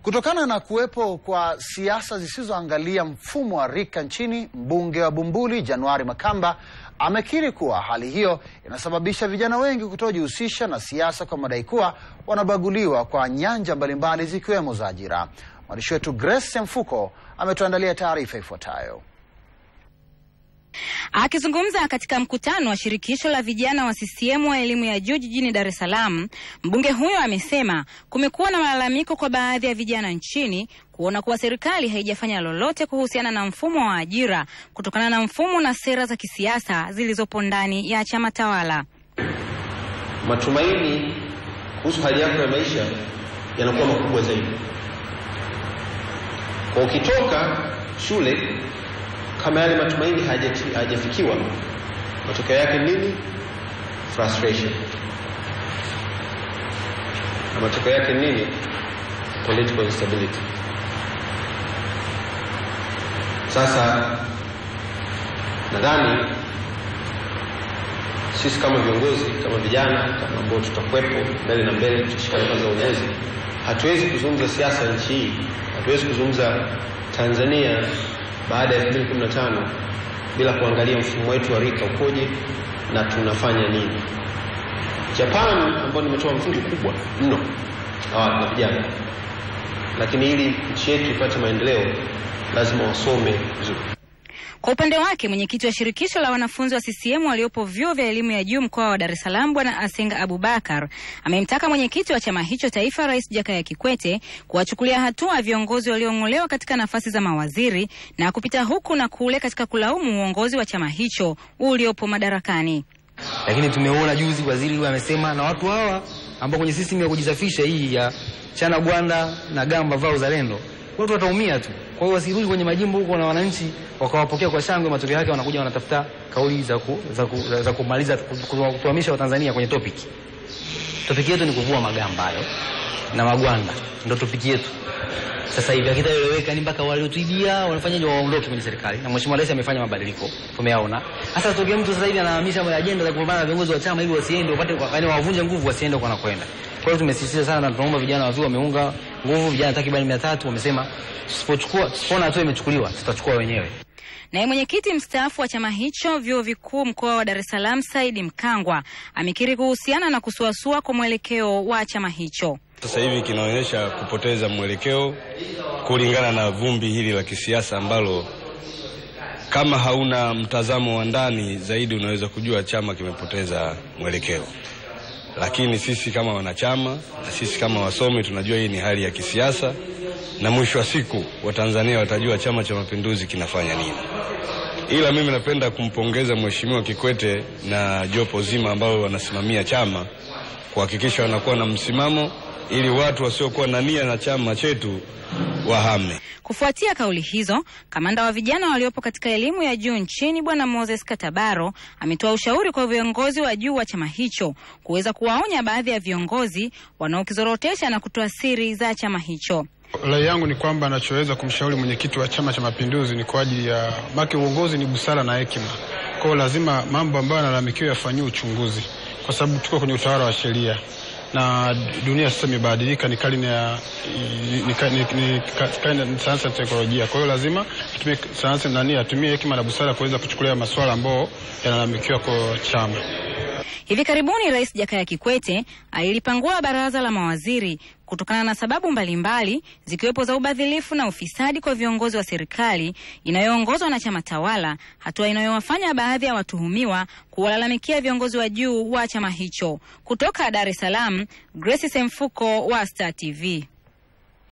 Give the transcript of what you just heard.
Kutokana na kuwepo kwa siasa zisizoangalia mfumo wa rika nchini, mbunge wa Bumbuli January Makamba amekiri kuwa hali hiyo inasababisha vijana wengi kutojihusisha na siasa kwa madai kuwa wanabaguliwa kwa nyanja mbalimbali zikiwemo za ajira. Mwandishi wetu Grace Mfuko ametuandalia taarifa ifuatayo. Akizungumza katika mkutano wa shirikisho la vijana wa CCM wa elimu ya juu jijini Dar es Salaam, mbunge huyo amesema kumekuwa na malalamiko kwa baadhi ya vijana nchini kuona kuwa serikali haijafanya lolote kuhusiana na mfumo wa ajira kutokana na mfumo na sera za kisiasa zilizopo ndani ya chama tawala. Matumaini kuhusu hali yako ya maisha yanakuwa makubwa zaidi. Kwa ukitoka shule kama yale matumaini hajafikiwa, matokeo yake nini? Frustration. Na matokeo yake nini? Political instability. Sasa nadhani sisi kama viongozi, kama vijana, kama ambao tutakuwepo mbele na mbele tukishikana kwanza uongozi, hatuwezi kuzungumza siasa nchi hii, hatuwezi kuzungumza Tanzania baada ya 2015 bila kuangalia mfumo wetu wa rika ukoje na tunafanya nini. Japan ambao nimetoa mfano kubwa mno na vijana, lakini ili nchi yetu ipate maendeleo lazima wasome vizuri. Kwa upande wake, mwenyekiti wa shirikisho la wanafunzi wa CCM waliopo vyuo vya elimu ya juu mkoa wa Dar es Salaam Bwana Asenga Abubakar amemtaka mwenyekiti wa chama hicho taifa Rais Jakaya Kikwete kuwachukulia hatua viongozi waliong'olewa katika nafasi za mawaziri na kupita huku na kule katika kulaumu uongozi wa chama hicho uliopo madarakani. Lakini tumeona juzi waziri huyu amesema na watu hawa ambao kwenye system ya kujisafisha hii ya chana gwanda na gamba vao uzalendo, watu wataumia tu. Kwa hiyo wasirudi kwenye majimbo huko na wananchi wakawapokea kwa shangwe, matokeo yake wanakuja wanatafuta kauli za kumaliza kutuhamisha Watanzania kwenye topic. Topic yetu ni kuvua magamba hayo na magwanda, ndio topic yetu. Sasa hivi akitaeleweka ni mpaka waliotuibia wanafanyaje waondoke kwenye serikali, na Mheshimiwa Rais amefanya mabadiliko tumeyaona. Sasa tokea mtu sasa hivi anahamisha ajenda za kupambana na viongozi wa chama ili wasiende wapate kwa wavunje nguvu wasiende kwa nakwenda. Kwa hiyo tumesisitiza sana na tunaomba vijana waziwa wameunga nguvu, vijana takriban 300 wamesema tusipoona hatua imechukuliwa tutachukua wenyewe. Naye mwenyekiti mstaafu wa chama hicho vyuo vikuu mkoa wa Dar es Salaam Saidi Mkangwa amekiri kuhusiana na kusuasua kwa mwelekeo wa chama hicho. Sasa hivi kinaonyesha kupoteza mwelekeo kulingana na vumbi hili la kisiasa ambalo kama hauna mtazamo wa ndani zaidi unaweza kujua chama kimepoteza mwelekeo. Lakini sisi kama wanachama na sisi kama wasomi tunajua hii ni hali ya kisiasa, na mwisho wa siku Watanzania watajua Chama cha Mapinduzi kinafanya nini. Ila mimi napenda kumpongeza Mheshimiwa Kikwete na jopo zima ambao wanasimamia chama kuhakikisha wanakuwa na msimamo ili watu wasiokuwa na nia na chama chetu wahame. Kufuatia kauli hizo, kamanda wa vijana waliopo katika elimu ya juu nchini Bwana Moses Katabaro ametoa ushauri kwa viongozi wa juu wa chama hicho kuweza kuwaonya baadhi ya viongozi wanaokizorotesha na kutoa siri za chama hicho. Rai yangu ni kwamba anachoweza kumshauri mwenyekiti wa Chama cha Mapinduzi ni kwa ajili ya maki uongozi ni busara na hekima. Kwa hiyo lazima mambo ambayo yanalalamikiwa yafanyiwe uchunguzi, kwa sababu tuko kwenye utawala wa sheria na dunia sasa imebadilika, ni karne ya sayansi na teknolojia. Kwa hiyo lazima tutumie sayansi na atumie hekima na busara kuweza kuchukulia masuala ambayo yanalalamikiwa kwa chama. Hivi karibuni Rais Jakaya Kikwete alilipangua baraza la mawaziri kutokana na sababu mbalimbali zikiwepo za ubadhilifu na ufisadi kwa viongozi wa serikali inayoongozwa na chama tawala, hatua inayowafanya baadhi ya watuhumiwa kuwalalamikia viongozi wa juu wa chama hicho. Kutoka Dar es Salaam, Grace Mfuko wa Star TV.